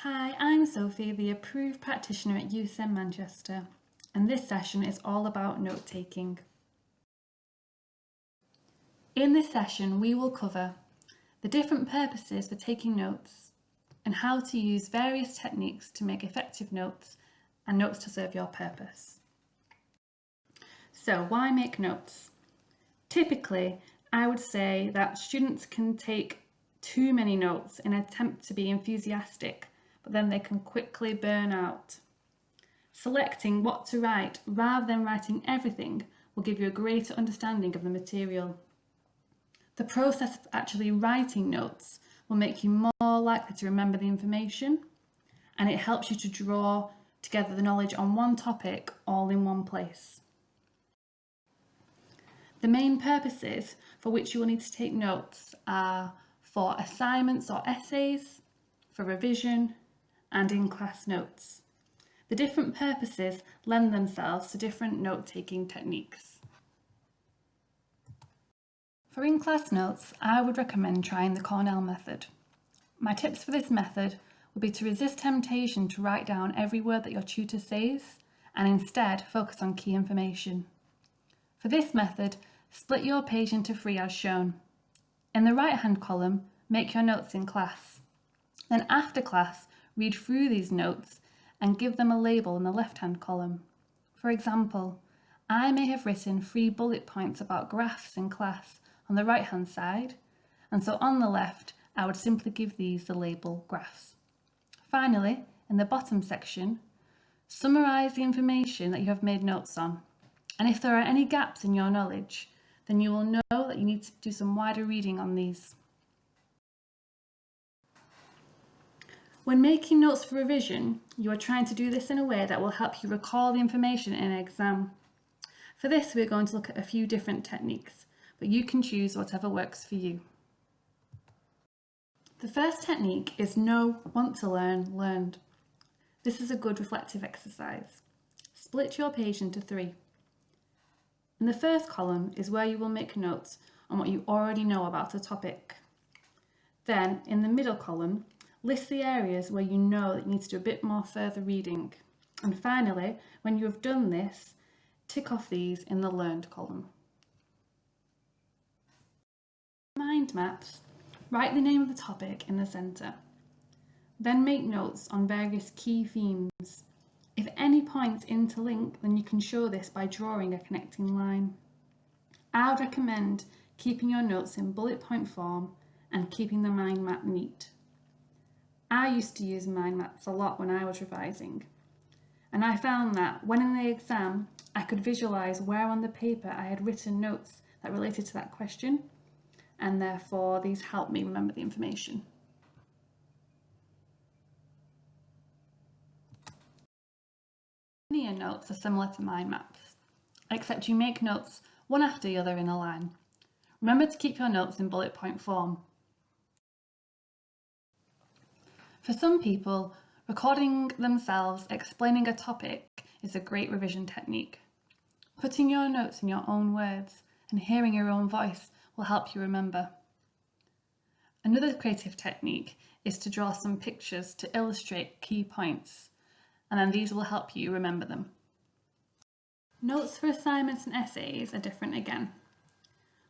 Hi, I'm Sophie, the approved practitioner at UCEN Manchester, and this session is all about note-taking. In this session, we will cover the different purposes for taking notes and how to use various techniques to make effective notes and notes to serve your purpose. So, why make notes? Typically, I would say that students can take too many notes in an attempt to be enthusiastic, but then they can quickly burn out. Selecting what to write rather than writing everything will give you a greater understanding of the material. The process of actually writing notes will make you more likely to remember the information, and it helps you to draw together the knowledge on one topic all in one place. The main purposes for which you will need to take notes are for assignments or essays, for revision, and in-class notes. The different purposes lend themselves to different note-taking techniques. For in-class notes, I would recommend trying the Cornell method. My tips for this method would be to resist temptation to write down every word that your tutor says and instead focus on key information. For this method, split your page into 3 as shown. In the right-hand column, make your notes in class. Then after class, read through these notes and give them a label in the left-hand column. For example, I may have written 3 bullet points about graphs in class on the right-hand side, and so on the left, I would simply give these the label graphs. Finally, in the bottom section, summarise the information that you have made notes on. And if there are any gaps in your knowledge, then you will know that you need to do some wider reading on these. When making notes for revision, you are trying to do this in a way that will help you recall the information in an exam. For this, we're going to look at a few different techniques, but you can choose whatever works for you. The first technique is know, want to learn, learned. This is a good reflective exercise. Split your page into 3. In the first column is where you will make notes on what you already know about a topic. Then, in the middle column, list the areas where you know that you need to do a bit more further reading. And finally, when you have done this, tick off these in the learned column. Mind maps. Write the name of the topic in the centre. Then make notes on various key themes. If any points interlink, then you can show this by drawing a connecting line. I would recommend keeping your notes in bullet point form and keeping the mind map neat. I used to use mind maps a lot when I was revising, and I found that when in the exam I could visualise where on the paper I had written notes that related to that question, and therefore these helped me remember the information. Linear notes are similar to mind maps, except you make notes one after the other in a line. Remember to keep your notes in bullet point form. For some people, recording themselves explaining a topic is a great revision technique. Putting your notes in your own words and hearing your own voice will help you remember. Another creative technique is to draw some pictures to illustrate key points, and then these will help you remember them. Notes for assignments and essays are different again.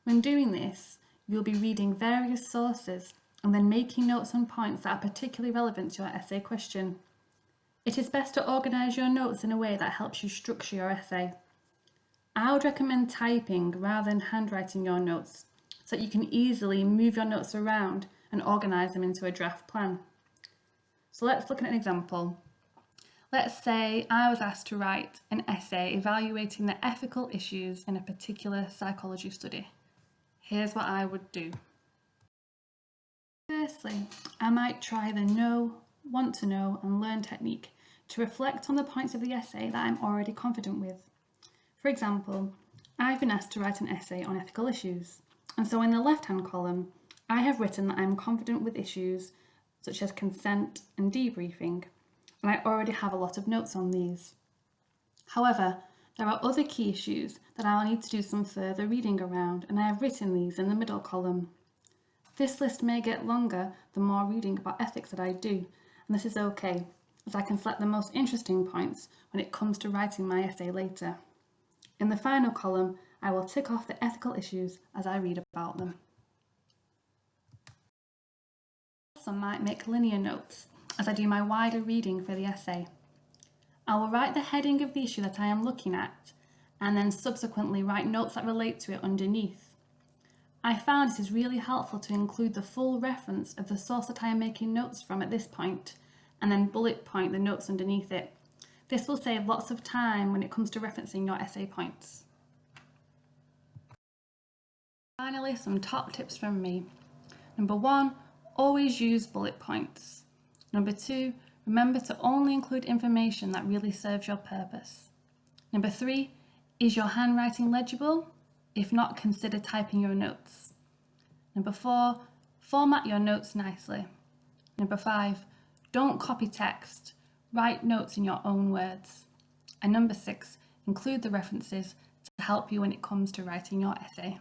When doing this, you'll be reading various sources and then making notes on points that are particularly relevant to your essay question. It is best to organise your notes in a way that helps you structure your essay. I would recommend typing rather than handwriting your notes, so that you can easily move your notes around and organise them into a draft plan. So let's look at an example. Let's say I was asked to write an essay evaluating the ethical issues in a particular psychology study. Here's what I would do. Firstly, I might try the know, want to know and learn technique to reflect on the points of the essay that I'm already confident with. For example, I've been asked to write an essay on ethical issues, and so in the left-hand column, I have written that I'm confident with issues such as consent and debriefing, and I already have a lot of notes on these. However, there are other key issues that I'll need to do some further reading around, and I have written these in the middle column. This list may get longer the more reading about ethics that I do, and this is okay, as I can select the most interesting points when it comes to writing my essay later. In the final column, I will tick off the ethical issues as I read about them. I also might make linear notes as I do my wider reading for the essay. I will write the heading of the issue that I am looking at, and then subsequently write notes that relate to it underneath. I found it is really helpful to include the full reference of the source that I am making notes from at this point, and then bullet point the notes underneath it. This will save lots of time when it comes to referencing your essay points. Finally, some top tips from me. Number 1, always use bullet points. Number 2, remember to only include information that really serves your purpose. Number 3, is your handwriting legible? If not, consider typing your notes. Number 4, format your notes nicely. Number 5, don't copy text. Write notes in your own words. And number 6, include the references to help you when it comes to writing your essay.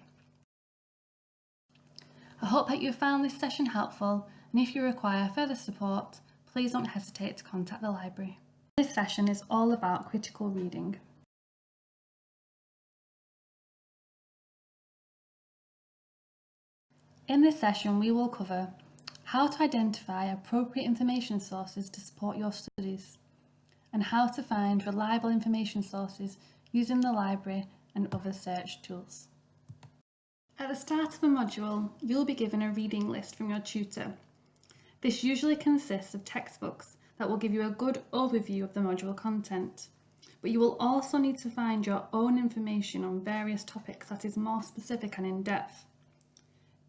I hope that you found this session helpful, and if you require further support, please don't hesitate to contact the library. This session is all about critical reading. In this session, we will cover how to identify appropriate information sources to support your studies, and how to find reliable information sources using the library and other search tools. At the start of a module, you'll be given a reading list from your tutor. This usually consists of textbooks that will give you a good overview of the module content, but you will also need to find your own information on various topics that is more specific and in-depth.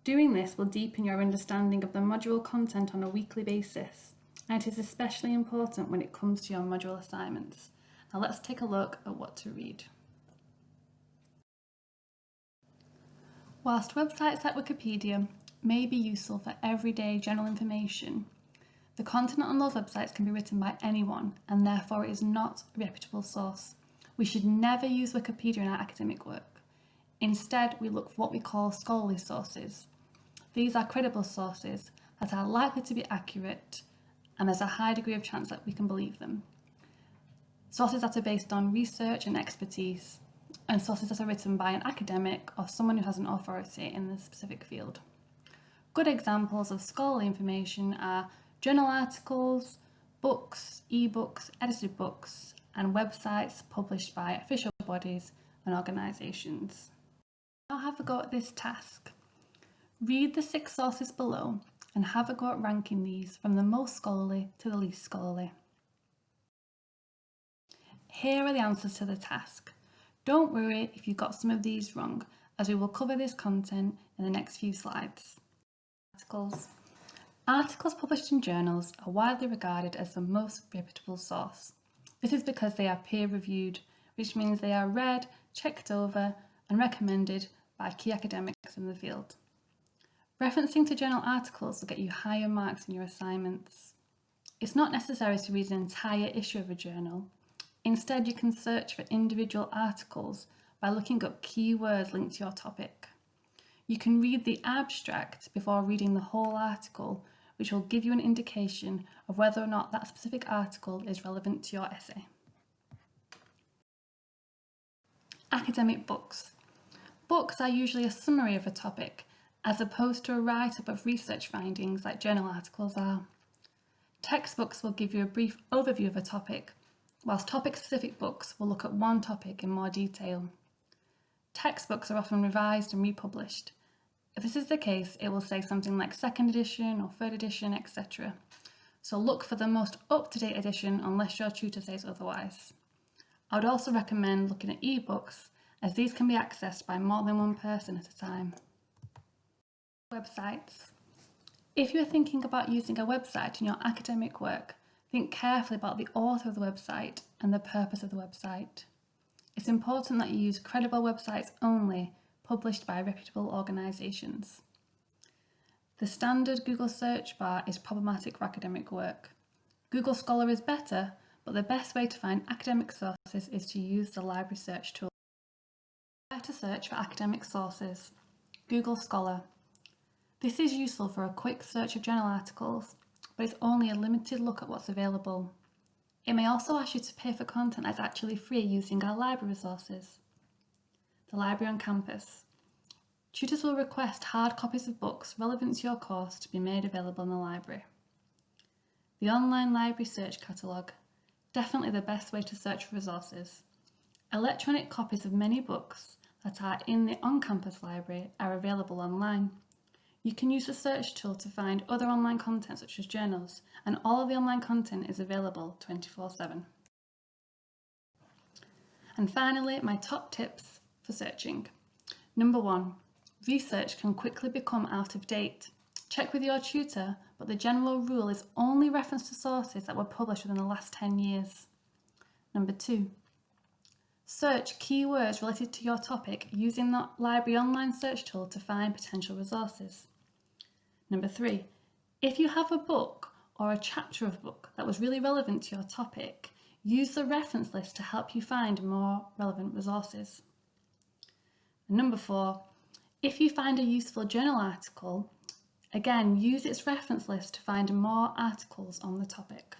Doing this will deepen your understanding of the module content on a weekly basis, and it is especially important when it comes to your module assignments. Now let's take a look at what to read. Whilst websites like Wikipedia may be useful for everyday general information, the content on those websites can be written by anyone, and therefore it is not a reputable source. We should never use Wikipedia in our academic work. Instead, we look for what we call scholarly sources. These are credible sources that are likely to be accurate, and there's a high degree of chance that we can believe them. Sources that are based on research and expertise, and sources that are written by an academic or someone who has an authority in the specific field. Good examples of scholarly information are journal articles, books, ebooks, edited books, and websites published by official bodies and organisations. Now have a go at this task. Read the 6 sources below and have a go at ranking these from the most scholarly to the least scholarly. Here are the answers to the task. Don't worry if you got some of these wrong, as we will cover this content in the next few slides. Articles. Articles published in journals are widely regarded as the most reputable source. This is because they are peer-reviewed, which means they are read, checked over, and recommended by key academics in the field. Referencing to journal articles will get you higher marks in your assignments. It's not necessary to read an entire issue of a journal. Instead, you can search for individual articles by looking up keywords linked to your topic. You can read the abstract before reading the whole article, which will give you an indication of whether or not that specific article is relevant to your essay. Academic books. Books are usually a summary of a topic, as opposed to a write-up of research findings like journal articles are. Textbooks will give you a brief overview of a topic, whilst topic-specific books will look at one topic in more detail. Textbooks are often revised and republished. If this is the case, it will say something like 2nd edition or 3rd edition, etc. So look for the most up-to-date edition unless your tutor says otherwise. I would also recommend looking at ebooks, as these can be accessed by more than one person at a time. Websites. If you're thinking about using a website in your academic work, think carefully about the author of the website and the purpose of the website. It's important that you use credible websites only, published by reputable organisations. The standard Google search bar is problematic for academic work. Google Scholar is better, but the best way to find academic sources is to use the library search tool. Where to search for academic sources? Google Scholar. This is useful for a quick search of journal articles, but it's only a limited look at what's available. It may also ask you to pay for content that's actually free using our library resources. The library on campus. Tutors will request hard copies of books relevant to your course to be made available in the library. The online library search catalogue. Definitely the best way to search for resources. Electronic copies of many books that are in the on-campus library are available online. You can use the search tool to find other online content such as journals, and all of the online content is available 24/7. And finally, my top tips for searching. Number 1, research can quickly become out of date. Check with your tutor, but the general rule is only reference to sources that were published within the last 10 years. Number 2, search keywords related to your topic using the library online search tool to find potential resources. Number 3, if you have a book or a chapter of a book that was really relevant to your topic, use the reference list to help you find more relevant resources. And number 4, if you find a useful journal article, again, use its reference list to find more articles on the topic.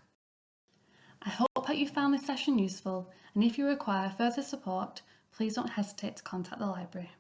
I hope that you found this session useful, and if you require further support, please don't hesitate to contact the library.